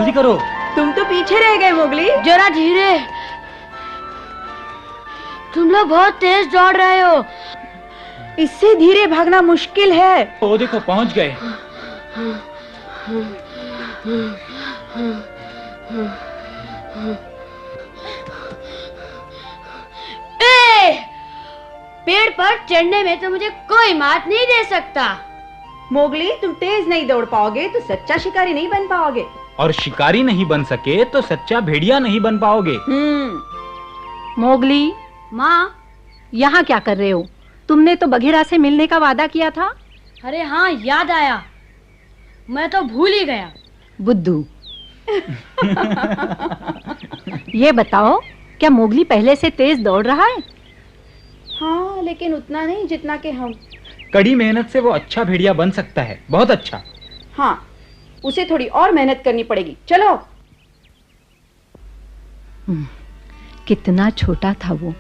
जल्दी करो। तुम तो पीछे रह गए मोगली। जरा धीरे, तुम लोग बहुत तेज दौड़ रहे हो। इससे धीरे भागना मुश्किल है। ओ देखो पहुंच गए। पेड़ पर चढ़ने में तो मुझे कोई मात नहीं दे सकता। मोगली, तुम तेज नहीं दौड़ पाओगे तो सच्चा शिकारी नहीं बन पाओगे। और शिकारी नहीं बन सके तो सच्चा भेड़िया नहीं बन पाओगे। मोगली, माँ, यहाँ क्या कर रहे हो? तुमने तो बघीरा से मिलने का वादा किया था। अरे हाँ, याद आया, मैं तो भूल ही गया। बुद्धू। ये बताओ, क्या मोगली पहले से तेज दौड़ रहा है? हाँ, लेकिन उतना नहीं जितना कि हम। कड़ी मेहनत से वो अच्छा भेड़िया बन सकता है, बहुत अच्छा। हाँ, उसे थोड़ी और मेहनत करनी पड़ेगी। चलो। कितना छोटा था वो।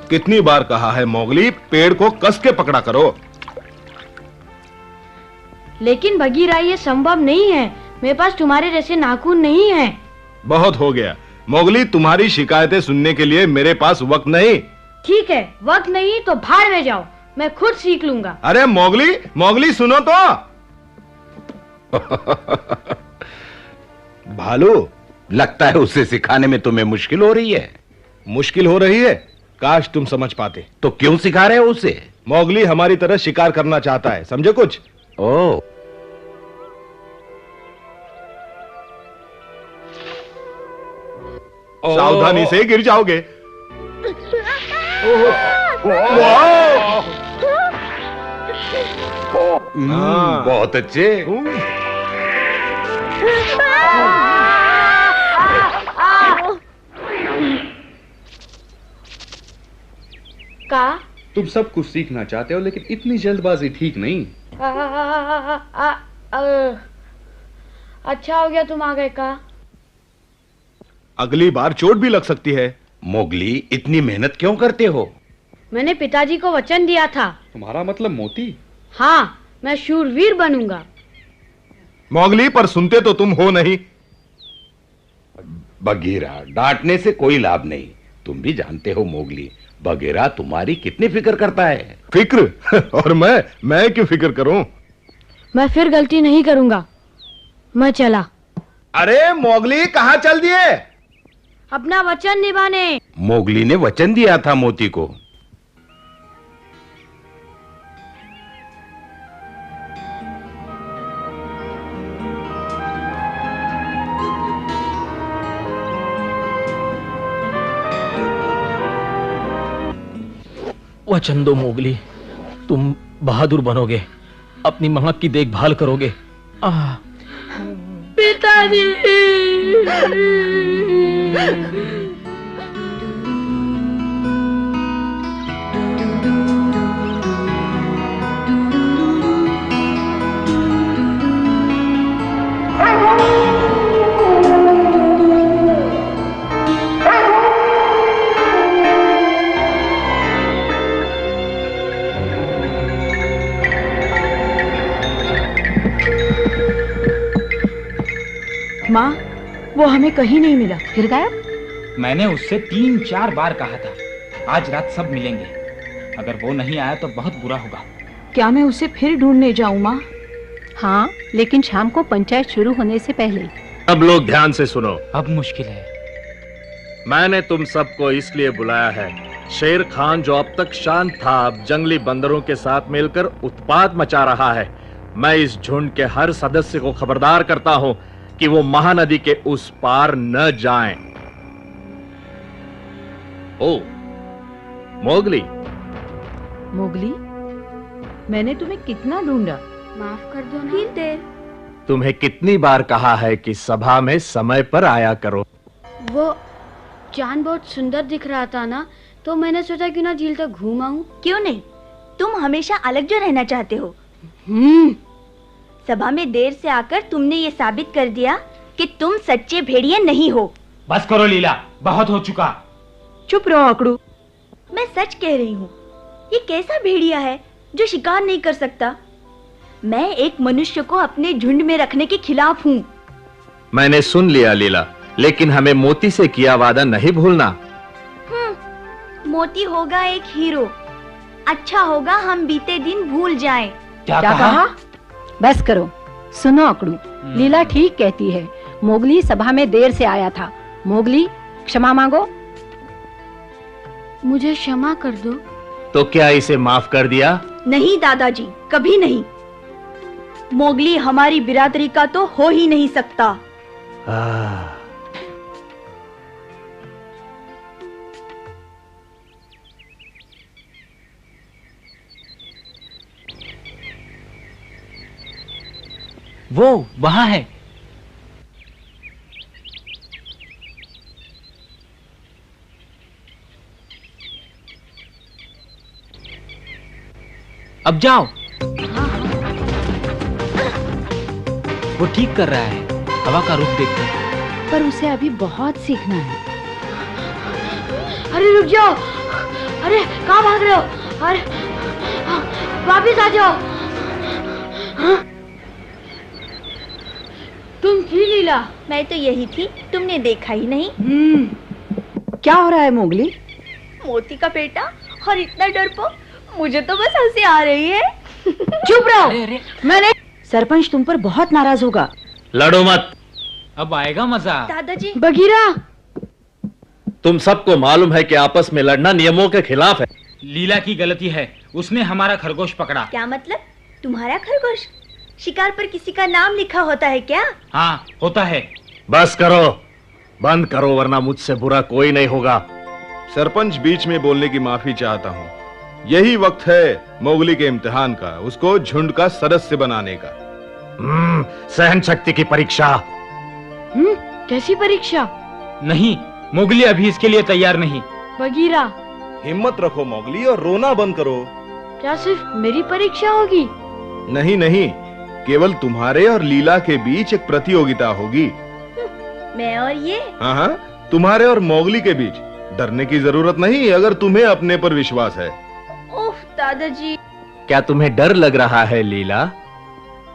कितनी बार कहा है मोगली, पेड़ को कस के पकड़ा करो। लेकिन बघीरा, ये संभव नहीं है। मेरे पास तुम्हारे जैसे नाखून नहीं है। बहुत हो गया मोगली, तुम्हारी शिकायतें सुनने के लिए मेरे पास वक्त नहीं। ठीक है, वक्त नहीं तो भाड़ में जाओ, मैं खुद सीख लूंगा। अरे मोगली, मोगली सुनो तो। भालू, लगता है उसे सिखाने में तुम्हें मुश्किल हो रही है। मुश्किल हो रही है? काश तुम समझ पाते। तो क्यों सिखा रहे हो उसे? मोगली हमारी तरह शिकार करना चाहता है, समझे कुछ? ओह, सावधानी से गिर जाओगे। बहुत अच्छे। का तुम सब कुछ सीखना चाहते हो, लेकिन इतनी जल्दबाजी ठीक नहीं। अच्छा हो गया तुम आ गए का। अगली बार चोट भी लग सकती है। मोगली, इतनी मेहनत क्यों करते हो? मैंने पिताजी को वचन दिया था। तुम्हारा मतलब मोती? हाँ, मैं शूरवीर बनूंगा। मोगली, पर सुनते तो तुम हो नहीं। बगीरा, डांटने से कोई लाभ नहीं। तुम भी जानते हो मोगली, बगीरा तुम्हारी कितनी फिक्र करता है। फिक्र? और मैं क्यों फिक्र करूं? मैं फिर गलती नहीं करूंगा। मैं चला। अरे मोगली, कहां चल दिए? अपना वचन निभाने। मोगली ने वचन दिया था मोती को। वचन दो मोगली, तुम बहादुर बनोगे, अपनी मां की देखभाल करोगे। पिताजी। माँ, वो हमें कहीं नहीं मिला। फिर गायब? मैंने उससे 3-4 बार कहा था, आज रात सब मिलेंगे। अगर वो नहीं आया तो बहुत बुरा होगा। क्या मैं उसे फिर ढूंढने जाऊँ माँ? हाँ, लेकिन शाम को पंचायत शुरू होने से पहले। सब लोग ध्यान से सुनो। अब मुश्किल है। मैंने तुम सबको इसलिए बुलाया है, शेर खान जो अब तक शांत था, अब जंगली बंदरों के साथ मिलकर उत्पात मचा रहा है। मैं इस झुंड के हर सदस्य को खबरदार करता हूं कि वो महानदी के उस पार न जाएं। ओ मोगली। मोगली, मैंने तुम्हें कितना ढूंढा। माफ कर दो ना। फिर तुम्हें कितनी बार कहा है कि सभा में समय पर आया करो। वो चांद बहुत सुंदर दिख रहा था ना, तो मैंने सोचा क्यों ना झील तक घूम आऊं। क्यों नहीं, तुम हमेशा अलग जो रहना चाहते हो। सभा में देर से आकर तुमने ये साबित कर दिया कि तुम सच्चे भेड़िए नहीं हो। बस करो लीला, बहुत हो चुका। चुप रहो अकड़ू। मैं सच कह रही हूँ, ये कैसा भेड़िया है जो शिकार नहीं कर सकता। मैं एक मनुष्य को अपने झुंड में रखने के खिलाफ हूँ। मैंने सुन लिया लीला, लेकिन हमें मोती से किया वादा नहीं भूलना। मोती होगा एक हीरो। अच्छा होगा हम बीते दिन भूल जाएं। क्या कहा? बस करो। सुनो अकड़ू, लीला ठीक कहती है। मोगली सभा में देर से आया था। मोगली, क्षमा मांगो। मुझे क्षमा कर दो। तो क्या इसे माफ कर दिया? नहीं दादाजी, कभी नहीं। मोगली हमारी बिरादरी का तो हो ही नहीं सकता। वो वहां है। अब जाओ। वो ठीक कर रहा है, हवा का रुख देखते हैं। पर उसे अभी बहुत सीखना है। अरे रुक जाओ। अरे कहाँ भाग रहे हो? अरे वापिस आ जाओ। तुम थी लीला? मैं तो यही थी, तुमने देखा ही नहीं। क्या हो रहा है मोगली? मोती का बेटा और इतना डरपोक, मुझे तो बस हंसी आ रही है। चुप रहो। मैंने सरपंच तुम पर बहुत नाराज होगा। लड़ो मत। अब आएगा मजा। दादाजी। बगीरा, तुम सबको मालूम है कि आपस में लड़ना नियमों के खिलाफ है। लीला की गलती है, उसने हमारा खरगोश पकड़ा। क्या मतलब? तुम्हारा खरगोश? शिकार पर किसी का नाम लिखा होता है क्या? हाँ, होता है। बस करो, बंद करो, वरना मुझसे बुरा कोई नहीं होगा। सरपंच, बीच में बोलने की माफी चाहता हूँ। यही वक्त है मोगली के इम्तिहान का, उसको झुंड का सदस्य बनाने का। सहन शक्ति की परीक्षा। कैसी परीक्षा? नहीं, मोगली अभी इसके लिए तैयार नहीं। बगीरा, हिम्मत रखो मोगली और रोना बंद करो। क्या सिर्फ मेरी परीक्षा होगी? नहीं नहीं, केवल तुम्हारे और लीला के बीच एक प्रतियोगिता होगी। मैं और ये? हाँ, तुम्हारे और मोगली के बीच। डरने की जरूरत नहीं अगर तुम्हें अपने पर विश्वास है। ओह दादाजी। क्या तुम्हें डर लग रहा है लीला?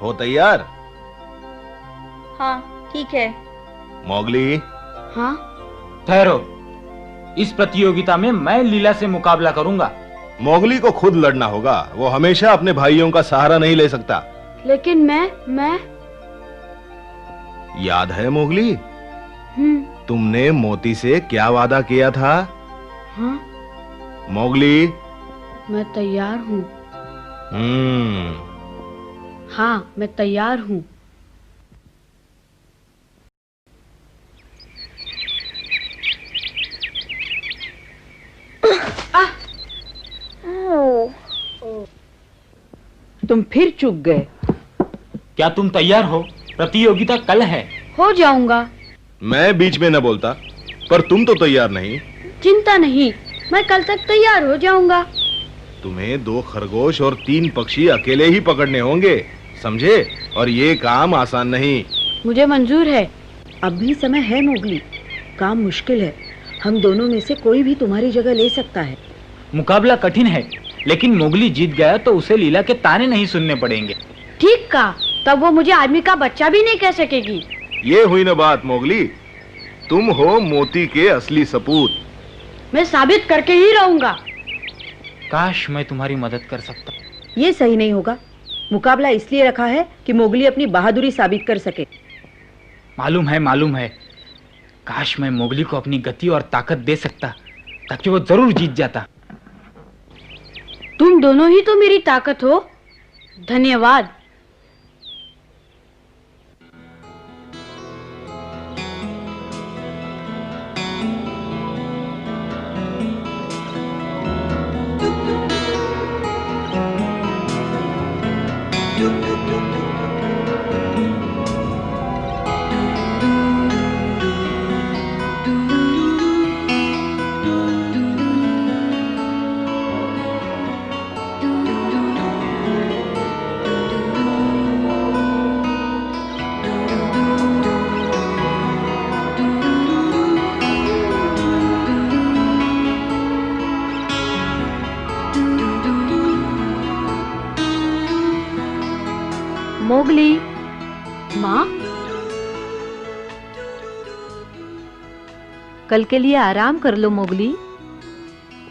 हो तैयार? हाँ ठीक है। मोगली, हाँ ठहरो, इस प्रतियोगिता में मैं लीला से मुकाबला करूंगा। मोगली को खुद लड़ना होगा, वो हमेशा अपने भाइयों का सहारा नहीं ले सकता। लेकिन मैं याद है मोगली, तुमने मोती से क्या वादा किया था? हाँ मोगली, मैं तैयार हूँ। हाँ मैं तैयार हूँ। तुम फिर चूक गए। क्या तुम तैयार हो? प्रतियोगिता कल है। हो जाऊंगा। मैं बीच में न बोलता, पर तुम तो तैयार नहीं। चिंता नहीं, मैं कल तक तैयार हो जाऊंगा। तुम्हें 2 खरगोश और 3 पक्षी अकेले ही पकड़ने होंगे, समझे? और ये काम आसान नहीं। मुझे मंजूर है। अब भी समय है मोगली, काम मुश्किल है। हम दोनों में से कोई भी तुम्हारी जगह ले सकता है। मुकाबला कठिन है, लेकिन मोगली जीत गया तो उसे लीला के ताने नहीं सुनने पड़ेंगे। ठीक कहा, तब वो मुझे आदमी का बच्चा भी नहीं कह सकेगी। ये हुई ना बात मोगली, तुम हो मोती के असली सपूत। मैं साबित करके ही रहूंगा। काश मैं तुम्हारी मदद कर सकता। ये सही नहीं होगा। मुकाबला इसलिए रखा है कि मोगली अपनी बहादुरी साबित कर सके। मालूम है। काश मैं मोगली को अपनी गति और ताकत दे सकता, ताकि वो जरूर जीत जाता। तुम दोनों ही तो मेरी ताकत हो। धन्यवाद। मोगली, माँ, कल के लिए आराम कर लो मोगली।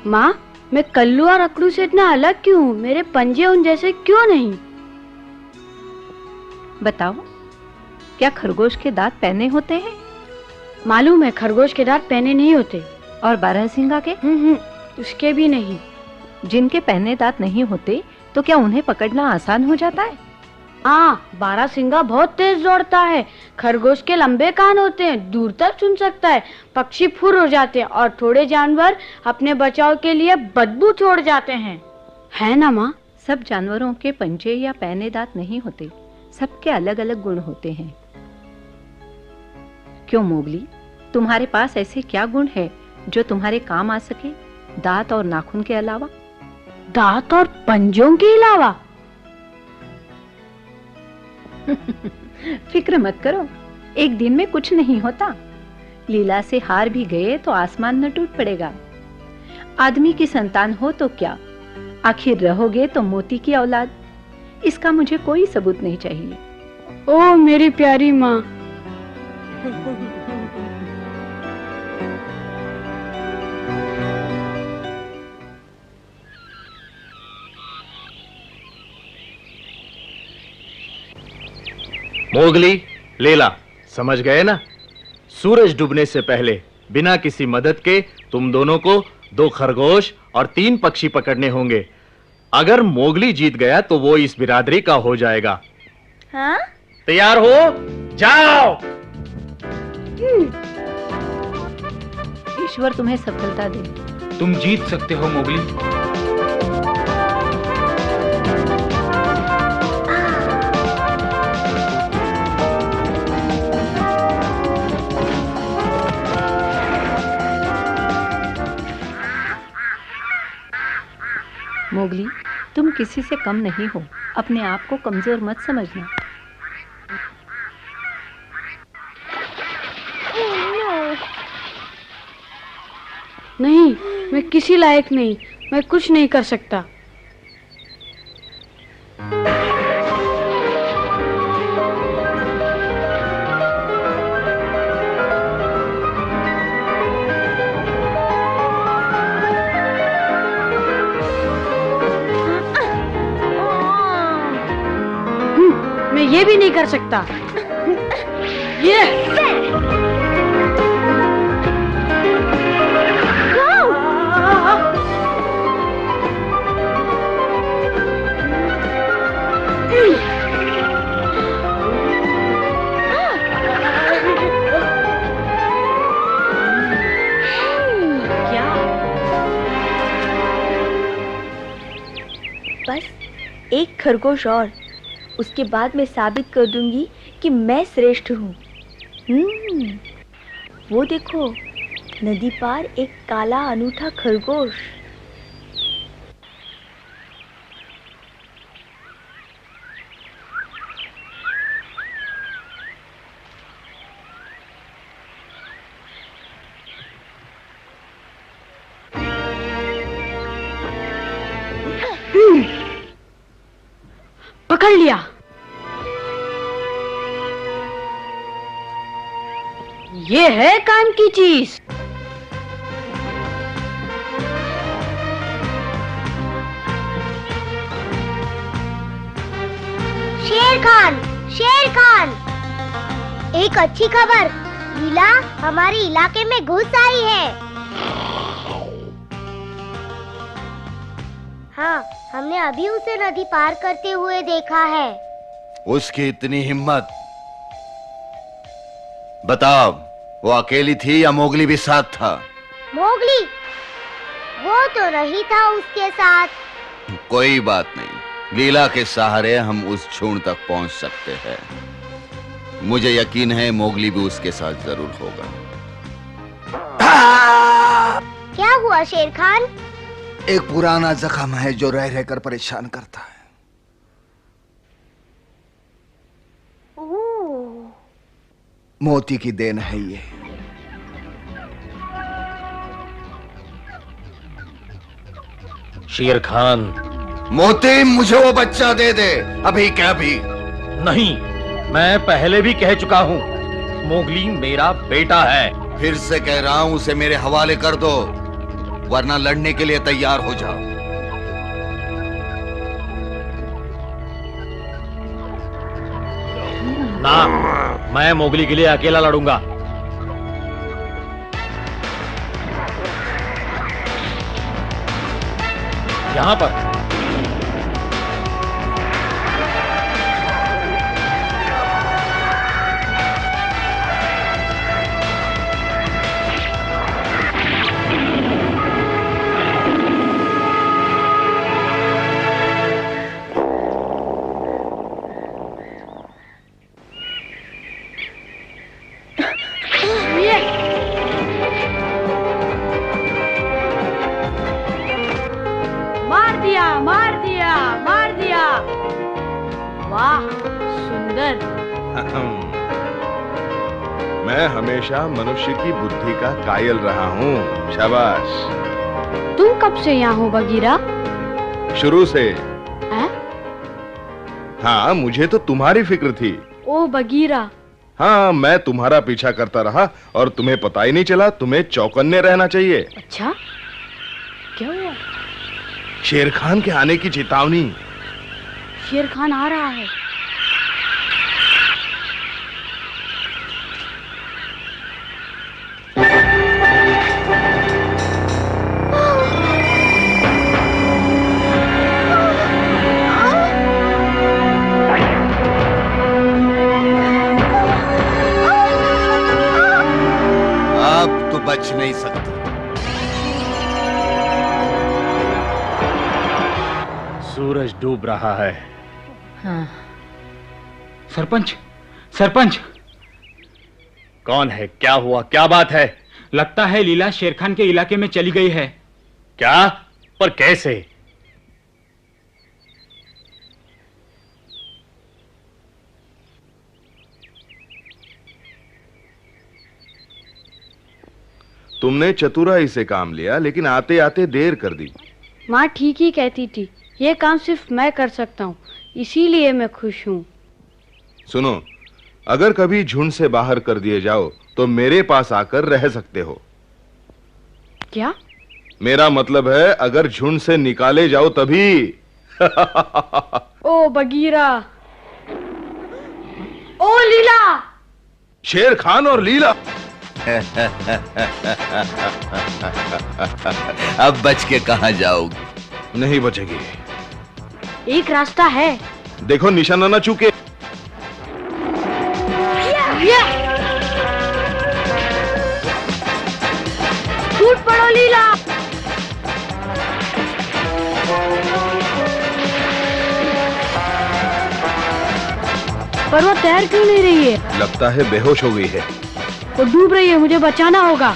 माँ, मैं कल्लू और अकड़ू से इतना अलग क्यों हूँ? मेरे पंजे उन जैसे क्यों नहीं? बताओ, क्या खरगोश के दांत पहने होते हैं? मालूम है, खरगोश के दांत पहने नहीं होते। और बारहसिंगा के? उसके भी नहीं। जिनके पहने दांत नहीं होते तो क्या उन्हें पकड़ना आसान हो जाता है? हाँ, बारहसिंगा बहुत तेज दौड़ता है। खरगोश के लंबे कान होते हैं, दूर तक सुन सकता है। पक्षी फुर हो जाते हैं और थोड़े जानवर अपने बचाव के लिए बदबू छोड़ जाते हैं। है ना माँ? सब जानवरों के पंजे या पहने दांत नहीं होते, सबके अलग अलग गुण होते हैं। क्यों मोगली, तुम्हारे पास ऐसे क्या गुण है जो तुम्हारे काम आ सके, दांत और नाखून के अलावा? दांत और पंजों के अलावा? फिक्र मत करो, एक दिन में कुछ नहीं होता। लीला से हार भी गए तो आसमान न टूट पड़ेगा। आदमी की संतान हो तो क्या, आखिर रहोगे तो मोती की औलाद। इसका मुझे कोई सबूत नहीं चाहिए। ओ मेरी प्यारी माँ। मोगली, लीला, समझ गए ना? सूरज डूबने से पहले बिना किसी मदद के तुम दोनों को 2 खरगोश और 3 पक्षी पकड़ने होंगे। अगर मोगली जीत गया तो वो इस बिरादरी का हो जाएगा। हाँ? तैयार हो? जाओ। ईश्वर तुम्हें सफलता दे। तुम जीत सकते हो मोगली। मोगली, तुम किसी से कम नहीं हो, अपने आप को कमजोर मत समझना। नहीं, मैं किसी लायक नहीं, मैं कुछ नहीं कर सकता। ये भी नहीं कर सकता। ये बस एक खरगोश और, उसके बाद मैं साबित कर दूंगी कि मैं श्रेष्ठ हूँ। वो देखो, नदी पार एक काला अनूठा खरगोश। पकड़ लिया। ये है काम की चीज। शेर खान, शेर खान, एक अच्छी खबर, लीला हमारे इलाके में घुस आई है। हाँ, हमने अभी उसे नदी पार करते हुए देखा है। उसकी इतनी हिम्मत! बताओ, वो अकेली थी या मोगली भी साथ था? मोगली, वो तो नहीं था उसके साथ। कोई बात नहीं, लीला के सहारे हम उस झुंड तक पहुंच सकते हैं। मुझे यकीन है मोगली भी उसके साथ जरूर होगा। क्या हुआ शेर खान? एक पुराना जख्म है जो रह रहकर परेशान करता है। मोती की देन है ये। शेर खान, मोती, मुझे वो बच्चा दे दे, अभी क्या भी। नहीं, मैं पहले भी कह चुका हूँ, मोगली मेरा बेटा है। फिर से कह रहा हूँ, उसे मेरे हवाले कर दो, वरना लड़ने के लिए तैयार हो जाओ। ना, मैं मोगली के लिए अकेला लड़ूंगा। यहां पर मार दिया। वाह, सुंदर। मैं हमेशा मनुष्य की बुद्धि का कायल रहा हूँ। शाबाश। तुम कब से यहाँ हो बगीरा? शुरू से। हैं? हाँ, मुझे तो तुम्हारी फिक्र थी। ओ बगीरा। हाँ, मैं तुम्हारा पीछा करता रहा और तुम्हें पता ही नहीं चला। तुम्हें चौकन्ने रहना चाहिए। अच्छा, क्या हुआ? शेर खान के आने की चेतावनी। शेर खान आ रहा है। अब तो बच नहीं सकती। सूरज डूब रहा है। हाँ। सरपंच, सरपंच। कौन है? क्या हुआ? क्या बात है? लगता है लीला शेर खान के इलाके में चली गई है। क्या? पर कैसे? तुमने चतुराई से काम लिया, लेकिन आते आते देर कर दी। माँ ठीक ही कहती थी, ये काम सिर्फ मैं कर सकता हूँ, इसीलिए मैं खुश हूँ। सुनो, अगर कभी झुंड से बाहर कर दिए जाओ तो मेरे पास आकर रह सकते हो। क्या? मेरा मतलब है, अगर झुंड से निकाले जाओ तभी। ओ बगीरा। ओ लीला! शेर खान और लीला। अब बच के कहां जाओगी? नहीं बचेगी। एक रास्ता है। देखो निशाना ना चूके। टूट पड़ो लीला। पर वो तैर क्यों नहीं रही है? लगता है बेहोश हो गई है। वो डूब रही है, मुझे बचाना होगा।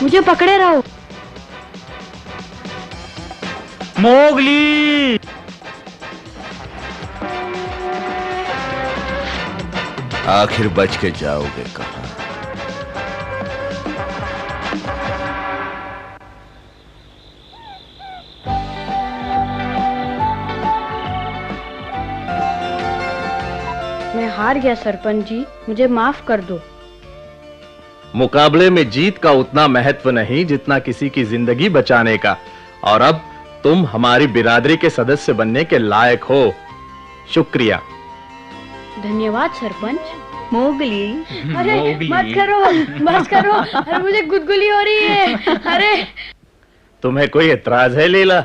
मुझे पकड़े रहो। मोगली! आखिर बच के जाओगे कहां? मैं हार गया सरपंच जी, मुझे माफ कर दो। मुकाबले में जीत का उतना महत्व नहीं जितना किसी की जिंदगी बचाने का। और अब तुम हमारी बिरादरी के सदस्य बनने के लायक हो। शुक्रिया। धन्यवाद सरपंच। मोगली, अरे मत करो, बस करो। अरे मुझे गुदगुली हो रही है। अरे तुम्हें कोई एतराज है लीला?